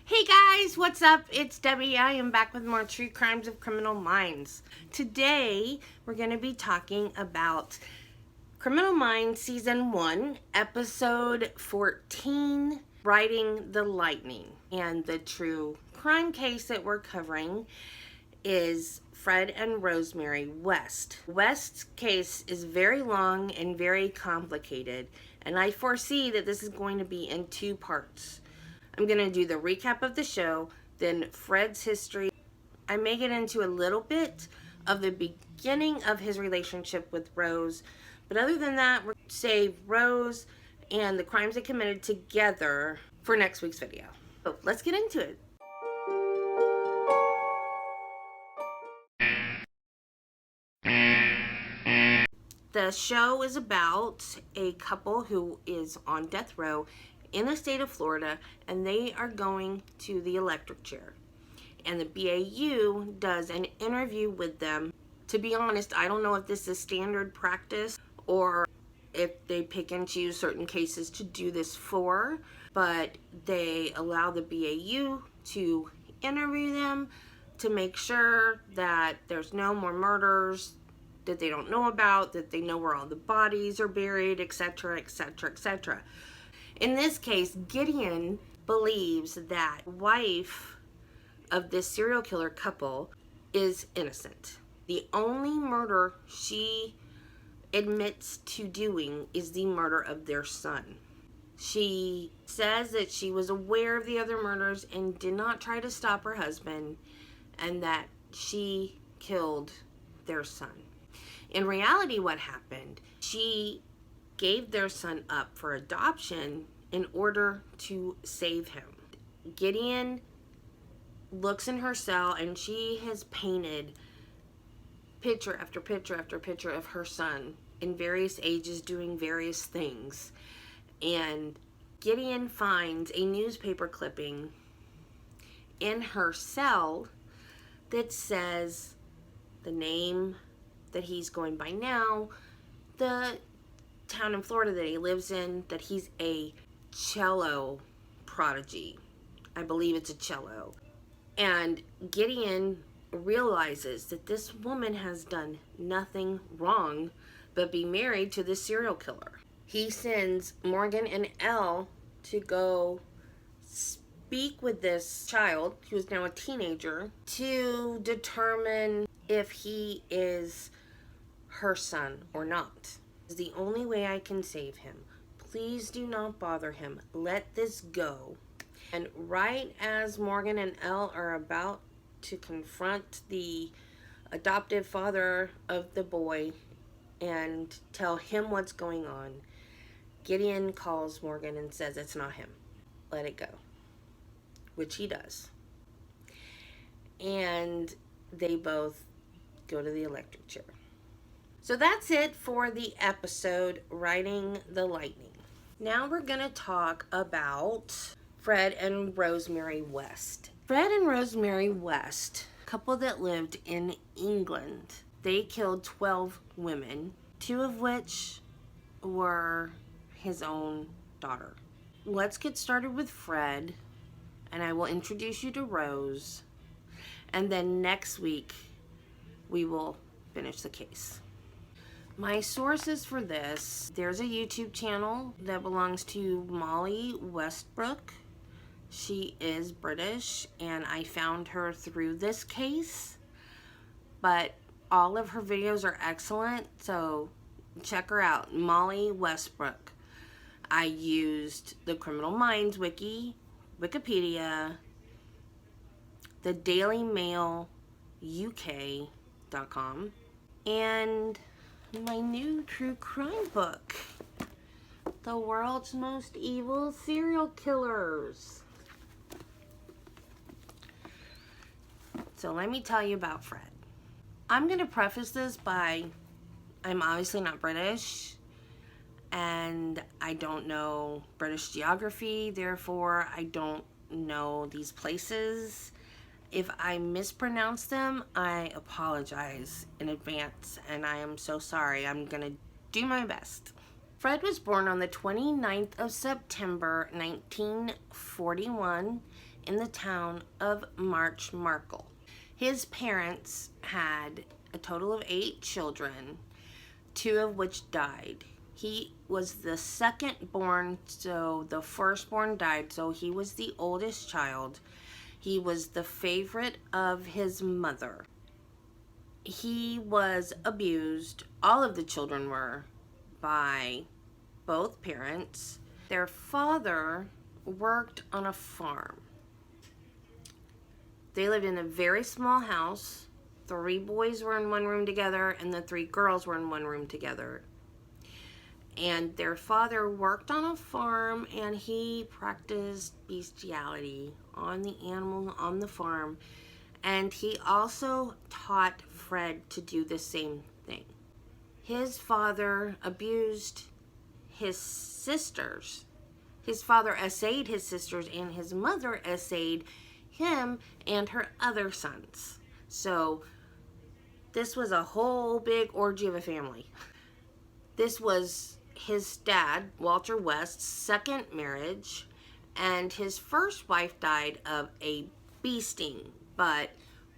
Hey guys, what's up? It's Debbie. I am back with more True Crimes of Criminal Minds. Today, we're going to be talking about Criminal Minds Season 1, Episode 14, Riding the Lightning. And the true crime case that we're covering is Fred and Rosemary West. West's case is very long and very complicated, and I foresee that this is going to be in two parts. I'm going to do the recap of the show, then Fred's history. I may get into a little bit of the beginning of his relationship with Rose, but other than that, we're going to save Rose and the crimes they committed together for next week's video. So let's get into it. The show is about a couple who is on death row in the state of Florida, and they are going to the electric chair. And the BAU does an interview with them. To be honest, I don't know if this is standard practice or if they pick and choose certain cases to do this for, but they allow the BAU to interview them to make sure that there's no more murders that they don't know about, that they know where all the bodies are buried, etc., etc., etc. In this case, Gideon believes that the wife of this serial killer couple is innocent. The only murder she admits to doing is the murder of their son. She says that she was aware of the other murders and did not try to stop her husband, and that she killed their son. In reality, what happened, she gave their son up for adoption in order to save him. Gideon looks in her cell and she has painted picture after picture after picture of her son in various ages doing various things. And Gideon finds a newspaper clipping in her cell that says the name that he's going by now, the town in Florida that he lives in, that he's a cello prodigy. I believe it's a cello. And Gideon realizes that this woman has done nothing wrong but be married to this serial killer. He sends Morgan and Elle to go speak with this child, who is now a teenager, to determine if he is her son or not. It's the only way I can save him. Please do not bother him. Let this go. And right as Morgan and Elle are about to confront the adoptive father of the boy and tell him what's going on, Gideon calls Morgan and says it's not him. Let it go. Which he does. And they both go to the electric chair. So that's it for the episode, Riding the Lightning. Now we're going to talk about Fred and Rosemary West. Fred and Rosemary West, a couple that lived in England. They killed 12 women, 2 of which were his own daughter. Let's get started with Fred, and I will introduce you to Rose. And then next week, we will finish the case. My sources for this, there's a YouTube channel that belongs to Molly Westbrook. She is British, and I found her through this case, but all of her videos are excellent, so check her out, Molly Westbrook. I used the Criminal Minds wiki, Wikipedia, the Daily Mail UK.com, and my new true crime book, The World's Most Evil Serial Killers. So let me tell you about Fred. I'm going to preface this by, I'm obviously not British, and I don't know British geography, therefore I don't know these places. If I mispronounce them, I apologize in advance, and I am so sorry. I'm going to do my best. Fred was born on the 29th of September, 1941 in the town of March Markle. His parents had a total of 8 children, 2 of which died. He was the second born, so the firstborn died, so he was the oldest child. He was the favorite of his mother. He was abused, all of the children were, by both parents. Their father worked on a farm. They lived in a very small house. 3 boys were in one room together, and the 3 girls were in one room together. And their father worked on a farm, and he practiced bestiality on the animals on the farm. And he also taught Fred to do the same thing. His father abused his sisters. His father essayed his sisters, and his mother essayed him and her other sons. So this was a whole big orgy of a family. This was his dad, Walter West's second marriage, and his first wife died of a bee sting, but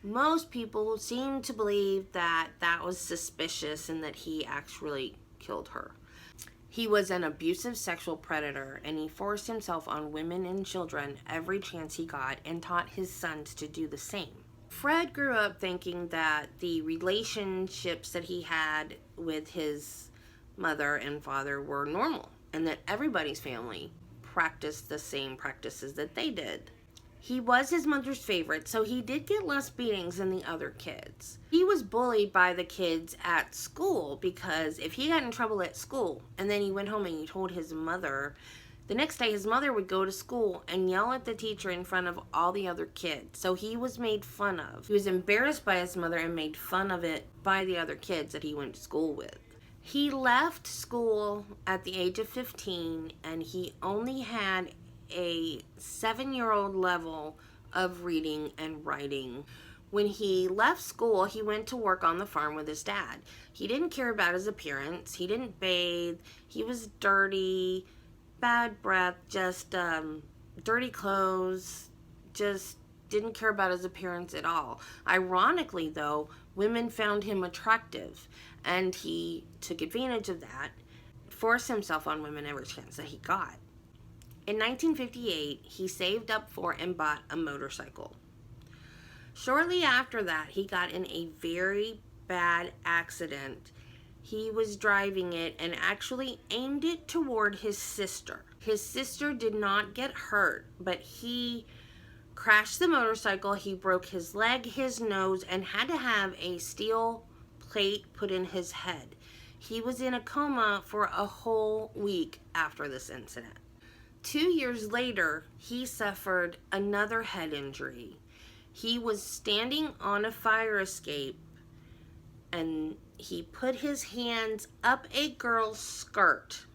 most people seem to believe that that was suspicious and that he actually killed her. He was an abusive sexual predator, and he forced himself on women and children every chance he got and taught his sons to do the same. Fred grew up thinking that the relationships that he had with his mother and father were normal and that everybody's family practiced the same practices that they did. He was his mother's favorite, so he did get less beatings than the other kids. He was bullied by the kids at school because if he got in trouble at school and then he went home and he told his mother, the next day his mother would go to school and yell at the teacher in front of all the other kids. So he was made fun of. He was embarrassed by his mother and made fun of it by the other kids that he went to school with. He left school at the age of 15, and he only had a 7-year-old level of reading and writing. When he left school, he went to work on the farm with his dad. He didn't care about his appearance. He didn't bathe. He was dirty, bad breath, just dirty clothes, just didn't care about his appearance at all. Ironically, though, women found him attractive, and he took advantage of that, forced himself on women every chance that he got. In 1958, he saved up for and bought a motorcycle. Shortly after that, he got in a very bad accident. He was driving it and actually aimed it toward his sister. His sister did not get hurt, but he crashed the motorcycle. He broke his leg, his nose, and had to have a steel plate put in his head. He was in a coma for a whole week after this incident. 2 years later, he suffered another head injury. He was standing on a fire escape, and he put his hands up a girl's skirt,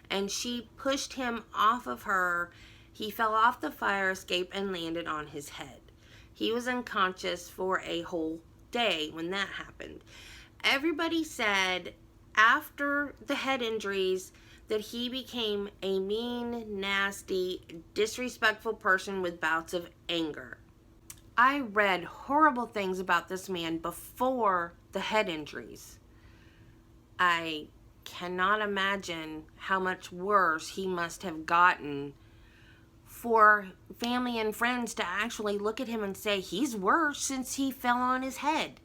and she pushed him off of her. He fell off the fire escape and landed on his head. He was unconscious for a whole day when that happened. Everybody said after the head injuries that he became a mean, nasty, disrespectful person with bouts of anger. I read horrible things about this man before the head injuries. I cannot imagine how much worse he must have gotten for family and friends to actually look at him and say, he's worse since he fell on his head.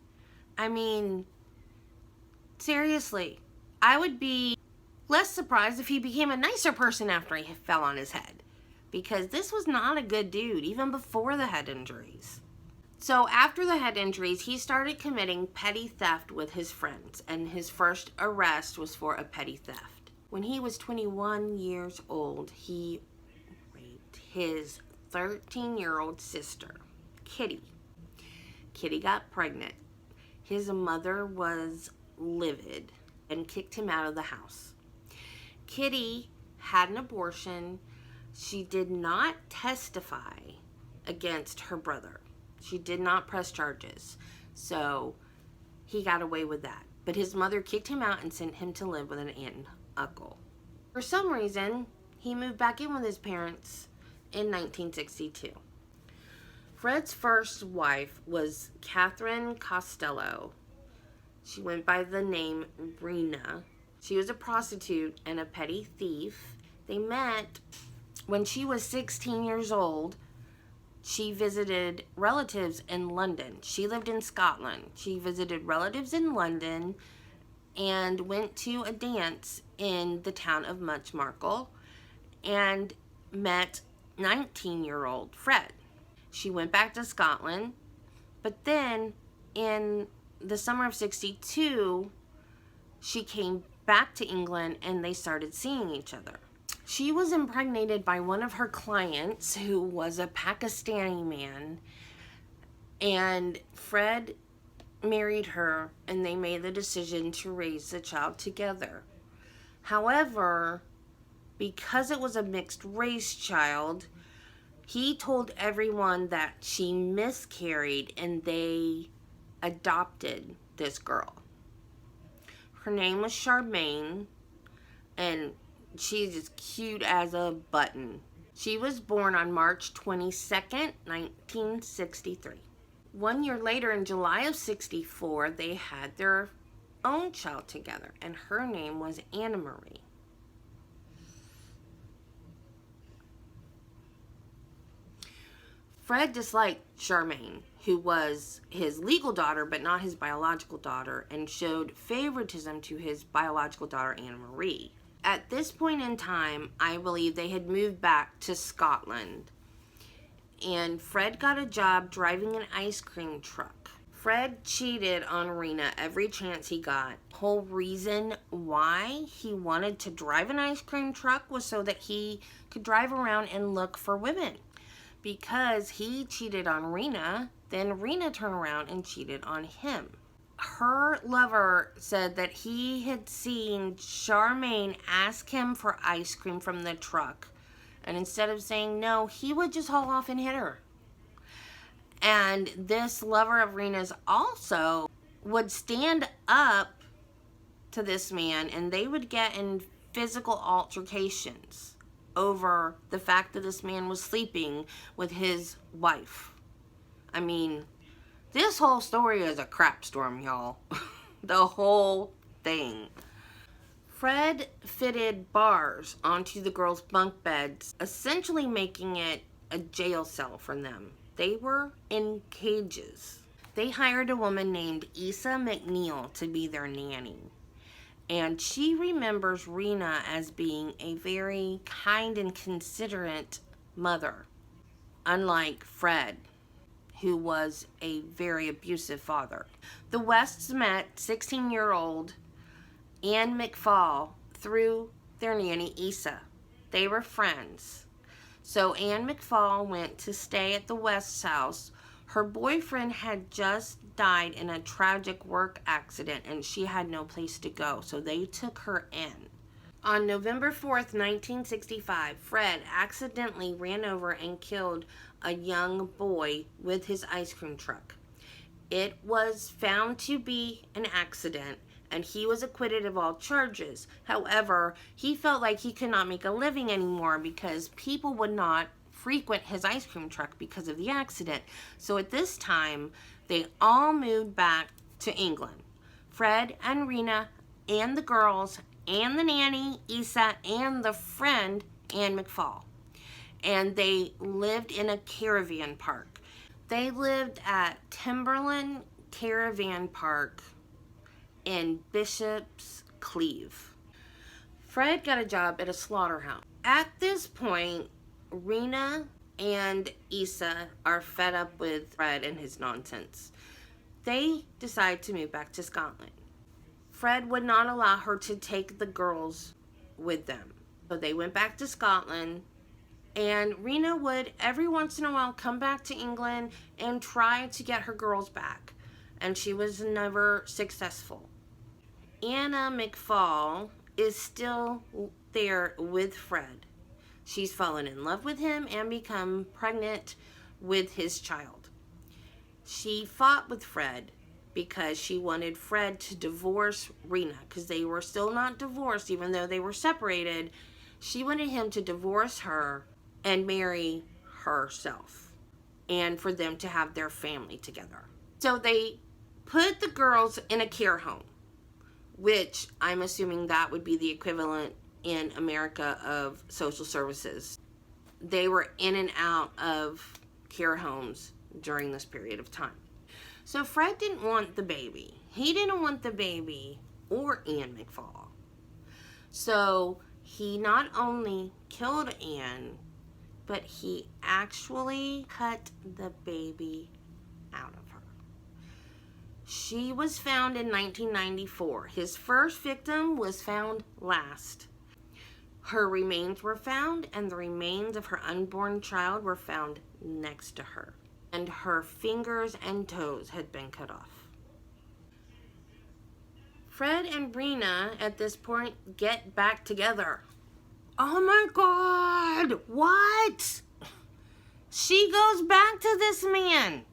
I mean, seriously, I would be less surprised if he became a nicer person after he fell on his head, because this was not a good dude, even before the head injuries. So after the head injuries, he started committing petty theft with his friends, and his first arrest was for a petty theft. When he was 21 years old, he raped his 13-year-old sister, Kitty. Kitty got pregnant. His mother was livid and kicked him out of the house. Kitty had an abortion. She did not testify against her brother. She did not press charges. So he got away with that. But his mother kicked him out and sent him to live with an aunt and uncle. For some reason, he moved back in with his parents in 1962. Fred's first wife was Catherine Costello. She went by the name Rena. She was a prostitute and a petty thief. They met when she was 16 years old. She visited relatives in London. She lived in Scotland. She visited relatives in London and went to a dance in the town of Muchmarkel and met 19-year-old Fred. She went back to Scotland, but then in the summer of 62, she came back to England and they started seeing each other. She was impregnated by one of her clients who was a Pakistani man, and Fred married her and they made the decision to raise the child together. However, because it was a mixed race child, he told everyone that she miscarried and they adopted this girl. Her name was Charmaine, and she's as cute as a button. She was born on March 22nd, 1963. 1 year later, in July of 64, they had their own child together, and her name was Anna Marie. Fred disliked Charmaine, who was his legal daughter but not his biological daughter, and showed favoritism to his biological daughter, Anna Marie. At this point in time, I believe they had moved back to Scotland, and Fred got a job driving an ice cream truck. Fred cheated on Rena every chance he got. The whole reason why he wanted to drive an ice cream truck was so that he could drive around and look for women. Because he cheated on Rena, then Rena turned around and cheated on him. Her lover said that he had seen Charmaine ask him for ice cream from the truck, and instead of saying no, he would just haul off and hit her. And this lover of Rena's also would stand up to this man, and they would get in physical altercations over the fact that this man was sleeping with his wife. I mean, this whole story is a crap storm, y'all. The whole thing. Fred fitted bars onto the girls' bunk beds, essentially making it a jail cell for them. They were in cages. They hired a woman named Isa McNeil to be their nanny. And she remembers Rena as being a very kind and considerate mother, unlike Fred, who was a very abusive father. The Wests met 16-year-old Anne McFall through their nanny Isa. They were friends. So Anne McFall went to stay at the West's house. Her boyfriend had just died in a tragic work accident and she had no place to go, so they took her in. On November 4th, 1965, Fred accidentally ran over and killed a young boy with his ice cream truck. It was found to be an accident and he was acquitted of all charges. However, he felt like he could not make a living anymore because people would not frequent his ice cream truck because of the accident. So at this time, they all moved back to England. Fred and Rena and the girls and the nanny, Isa, and the friend, Anne McFall. And they lived in a caravan park. They lived at Timberland Caravan Park in Bishop's Cleeve. Fred got a job at a slaughterhouse. At this point, Rena and Isa are fed up with Fred and his nonsense. They decide to move back to Scotland. Fred would not allow her to take the girls with them. So they went back to Scotland, and Rena would every once in a while come back to England and try to get her girls back. And she was never successful. Anna McFall is still there with Fred. She's fallen in love with him and become pregnant with his child. She fought with Fred because she wanted Fred to divorce Rena because they were still not divorced even though they were separated. She wanted him to divorce her and marry herself. and for them to have their family together. So they put the girls in a care home, which I'm assuming that would be the equivalent in America of social services. They were in and out of care homes during this period of time. So Fred didn't want the baby. He didn't want the baby or Ann McFall. So he not only killed Ann, but he actually cut the baby out of her. She was found in 1994. His first victim was found last. Her remains were found, and the remains of her unborn child were found next to her. And her fingers and toes had been cut off. Fred and Brina, at this point, get back together. Oh my God! What? She goes back to this man.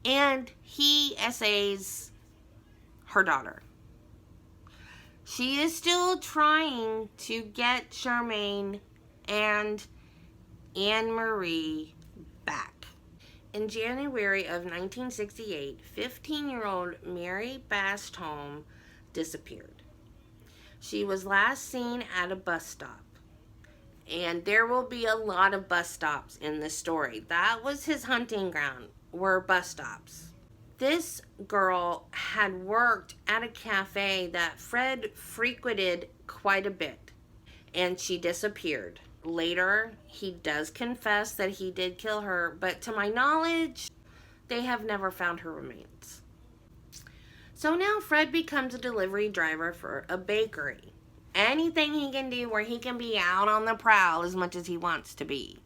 And he essays her daughter. She is still trying to get Charmaine and Anne Marie back. In January of 1968, 15-year-old Mary Bastholm disappeared. She was last seen at a bus stop. And there will be a lot of bus stops in this story. That was his hunting ground, were bus stops. This girl had worked at a cafe that Fred frequented quite a bit, and she disappeared. Later, he does confess that he did kill her, but to my knowledge, they have never found her remains. So now Fred becomes a delivery driver for a bakery. Anything he can do where he can be out on the prowl as much as he wants to be.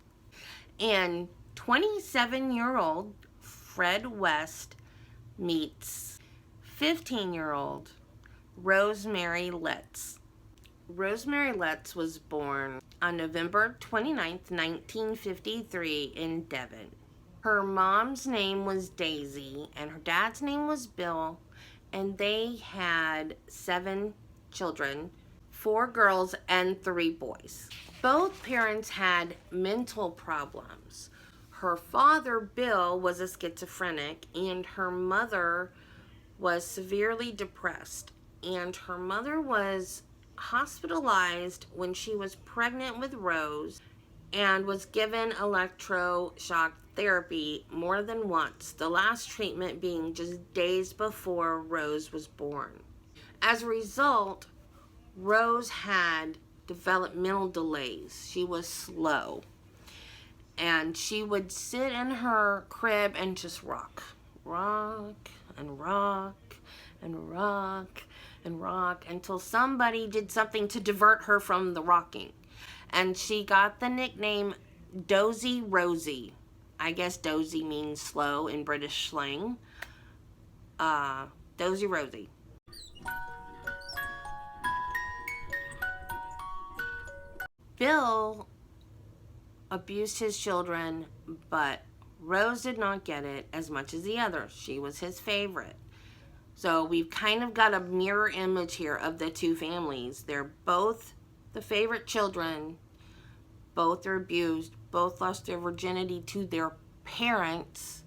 And 27-year-old Fred West meets 15-year-old Rosemary Letts. Rosemary Letts was born on November 29th, 1953 in Devon. Her mom's name was Daisy and her dad's name was Bill, and they had 7 children, 4 girls and 3 boys. Both parents had mental problems. Her father, Bill, was a schizophrenic, and her mother was severely depressed. And her mother was hospitalized when she was pregnant with Rose and was given electroshock therapy more than once, the last treatment being just days before Rose was born. As a result, Rose had developmental delays. She was slow. And she would sit in her crib and just rock and rock and rock and rock until somebody did something to divert her from the rocking. And she got the nickname Dozy Rosie. I guess dozy means slow in British slang. Dozy Rosie. Bill abused his children, but Rose did not get it as much as the others. She was his favorite. So we've kind of got a mirror image here of the two families. They're both the favorite children. Both are abused. Both lost their virginity to their parents.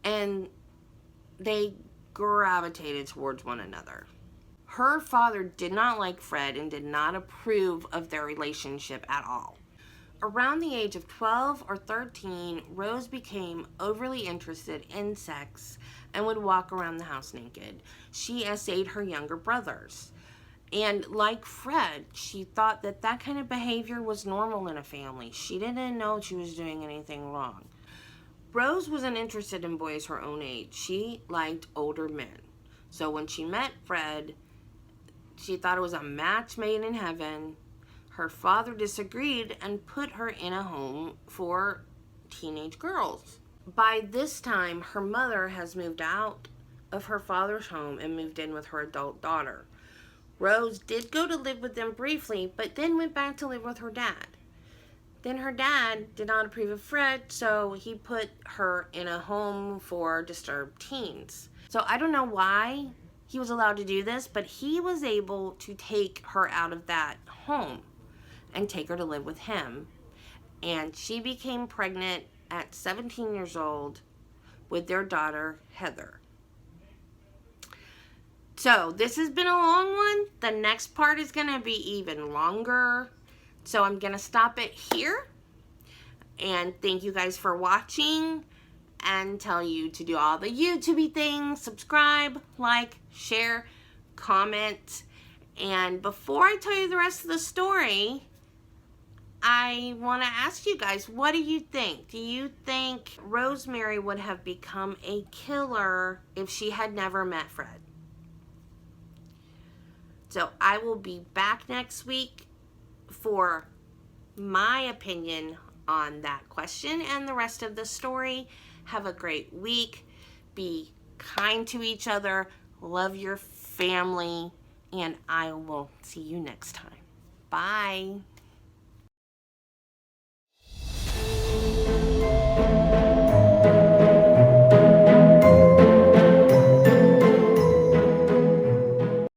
And they gravitated towards one another. Her father did not like Fred and did not approve of their relationship at all. Around the age of 12 or 13, Rose became overly interested in sex and would walk around the house naked. She essayed her younger brothers. And like Fred, she thought that that kind of behavior was normal in a family. She didn't know she was doing anything wrong. Rose wasn't interested in boys her own age. She liked older men. So when she met Fred, she thought it was a match made in heaven. Her father disagreed and put her in a home for teenage girls. By this time, her mother has moved out of her father's home and moved in with her adult daughter. Rose did go to live with them briefly, but then went back to live with her dad. Then her dad did not approve of Fred, so he put her in a home for disturbed teens. So I don't know why he was allowed to do this, but he was able to take her out of that home and take her to live with him. And she became pregnant at 17 years old with their daughter, Heather. So this has been a long one. The next part is going to be even longer. So I'm going to stop it here. And thank you guys for watching. And tell you to do all the YouTube things. Subscribe, like, share, comment. And before I tell you the rest of the story, I want to ask you guys, what do you think? Do you think Rosemary would have become a killer if she had never met Fred? So I will be back next week for my opinion on that question and the rest of the story. Have a great week. Be kind to each other. Love your family. And I will see you next time. Bye.